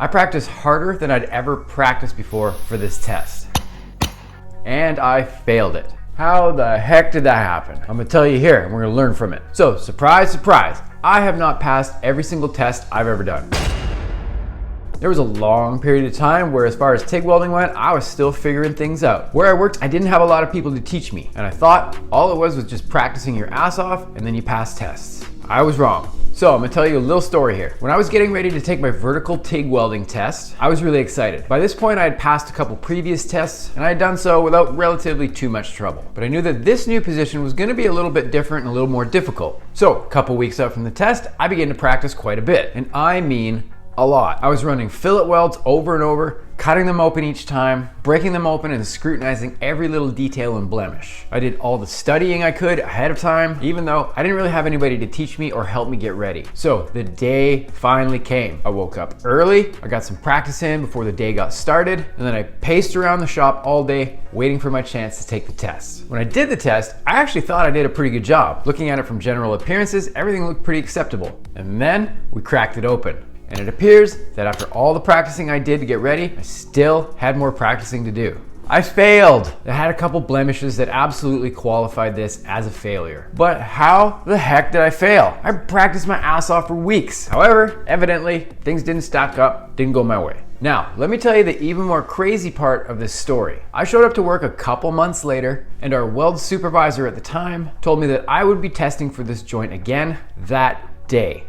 I practiced harder than I'd ever practiced before for this test. And I failed it. How the heck did that happen? I'm gonna tell you here, and we're gonna learn from it. So, surprise, surprise, I have not passed every single test I've ever done. There was a long period of time where, as far as TIG welding went, I was still figuring things out. Where I worked, I didn't have a lot of people to teach me, and I thought all it was just practicing your ass off and then you pass tests. I was wrong. So I'm gonna tell you a little story here. When I was getting ready to take my vertical TIG welding test, I was really excited. By this point, I had passed a couple previous tests, and I had done so without relatively too much trouble. But I knew that this new position was gonna be a little bit different and a little more difficult. So a couple weeks out from the test, I began to practice quite a bit, and I mean a lot. I was running fillet welds over and over, cutting them open each time, breaking them open and scrutinizing every little detail and blemish. I did all the studying I could ahead of time, even though I didn't really have anybody to teach me or help me get ready. So the day finally came. I woke up early, I got some practice in before the day got started, and then I paced around the shop all day waiting for my chance to take the test. When I did the test, I actually thought I did a pretty good job. Looking at it from general appearances, everything looked pretty acceptable. And then we cracked it open. And it appears that after all the practicing I did to get ready, I still had more practicing to do. I failed. I had a couple blemishes that absolutely qualified this as a failure. But how the heck did I fail? I practiced my ass off for weeks. However, evidently, things didn't stack up, didn't go my way. Now, let me tell you the even more crazy part of this story. I showed up to work a couple months later, and our weld supervisor at the time told me that I would be testing for this joint again that day.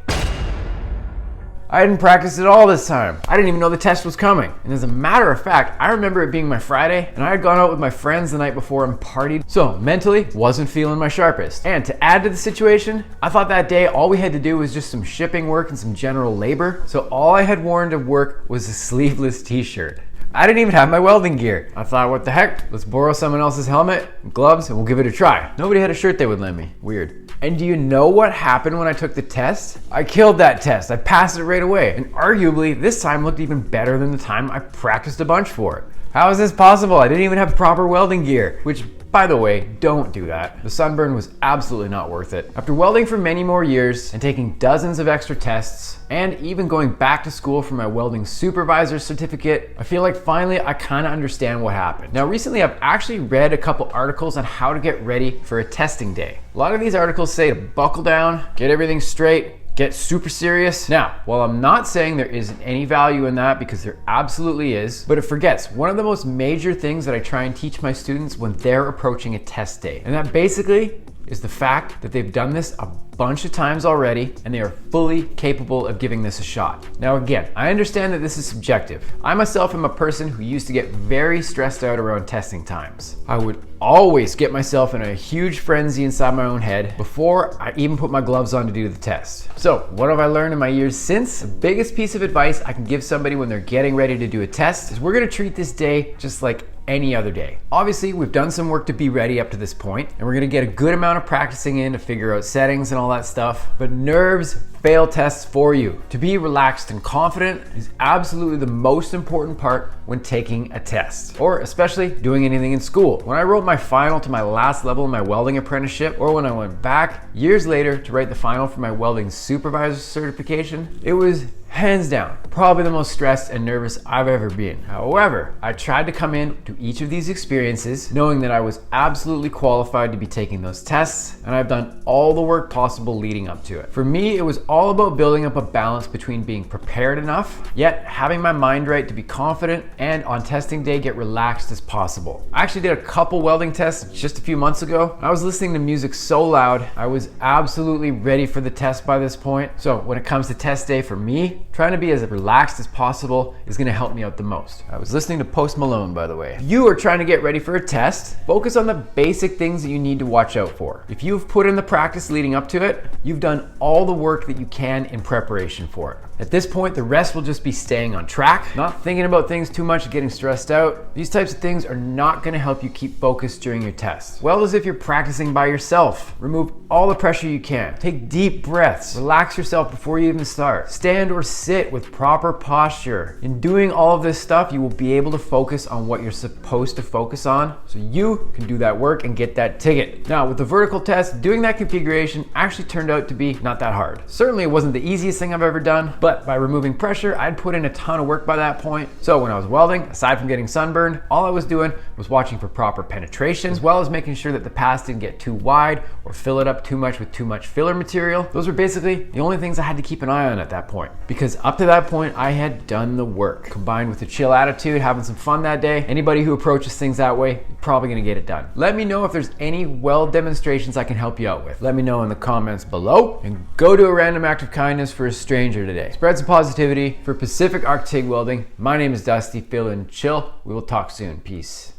I hadn't practiced at all this time. I didn't even know the test was coming. And as a matter of fact, I remember it being my Friday, and I had gone out with my friends the night before and partied, so mentally wasn't feeling my sharpest. And to add to the situation, I thought that day all we had to do was just some shipping work and some general labor, so all I had worn to work was a sleeveless t-shirt. I didn't even have my welding gear. I thought, what the heck? Let's borrow someone else's helmet and gloves and we'll give it a try. Nobody had a shirt they would lend me. Weird. And do you know what happened when I took the test? I killed that test. I passed it right away. And arguably, this time looked even better than the time I practiced a bunch for it. How is this possible? I didn't even have proper welding gear, which, by the way, don't do that. The sunburn was absolutely not worth it. After welding for many more years and taking dozens of extra tests, and even going back to school for my welding supervisor certificate, I feel like finally I kind of understand what happened. Now recently I've actually read a couple articles on how to get ready for a testing day. A lot of these articles say to buckle down, get everything straight, get super serious. Now, while I'm not saying there isn't any value in that, because there absolutely is, but it forgets one of the most major things that I try and teach my students when they're approaching a test day. And that basically is the fact that they've done this a bunch of times already and they are fully capable of giving this a shot. Now again, I understand that this is subjective. I myself am a person who used to get very stressed out around testing times. I would always get myself in a huge frenzy inside my own head before I even put my gloves on to do the test. So what have I learned in my years since? The biggest piece of advice I can give somebody when they're getting ready to do a test is we're gonna treat this day just like any other day. Obviously, we've done some work to be ready up to this point, and we're gonna get a good amount of practicing in to figure out settings and all that stuff, but nerves fail tests for you. To be relaxed and confident is absolutely the most important part when taking a test, or especially doing anything in school. When I wrote my final to my last level in my welding apprenticeship, or when I went back years later to write the final for my welding supervisor certification, it was hands down probably the most stressed and nervous I've ever been. However, I tried to come in to each of these experiences knowing that I was absolutely qualified to be taking those tests, and I've done all the work possible leading up to it. For me, it was all about building up a balance between being prepared enough, yet having my mind right to be confident, and on testing day get relaxed as possible. I actually did a couple welding tests just a few months ago. I was listening to music so loud, I was absolutely ready for the test by this point. So when it comes to test day for me, trying to be as relaxed as possible is gonna help me out the most. I was listening to Post Malone, by the way. If you are trying to get ready for a test, focus on the basic things that you need to watch out for. If you've put in the practice leading up to it, you've done all the work that you can in preparation for it. At this point, the rest will just be staying on track, not thinking about things too much, getting stressed out. These types of things are not gonna help you keep focused during your test. Well, as if you're practicing by yourself. Remove all the pressure you can. Take deep breaths. Relax yourself before you even start. Stand or sit with proper posture. In doing all of this stuff, you will be able to focus on what you're supposed to focus on so you can do that work and get that ticket. Now, with the vertical test, doing that configuration actually turned out to be not that hard. Certainly, it wasn't the easiest thing I've ever done, but But by removing pressure, I'd put in a ton of work by that point. So when I was welding, aside from getting sunburned, all I was doing was watching for proper penetration, as well as making sure that the pass didn't get too wide or fill it up too much with too much filler material. Those were basically the only things I had to keep an eye on at that point, because up to that point, I had done the work. Combined with a chill attitude, having some fun that day, anybody who approaches things that way, you're probably gonna get it done. Let me know if there's any weld demonstrations I can help you out with. Let me know in the comments below, and go do a random act of kindness for a stranger today. Spread some positivity for Pacific Arc TIG Welding. My name is Dusty, feel and chill. We will talk soon. Peace.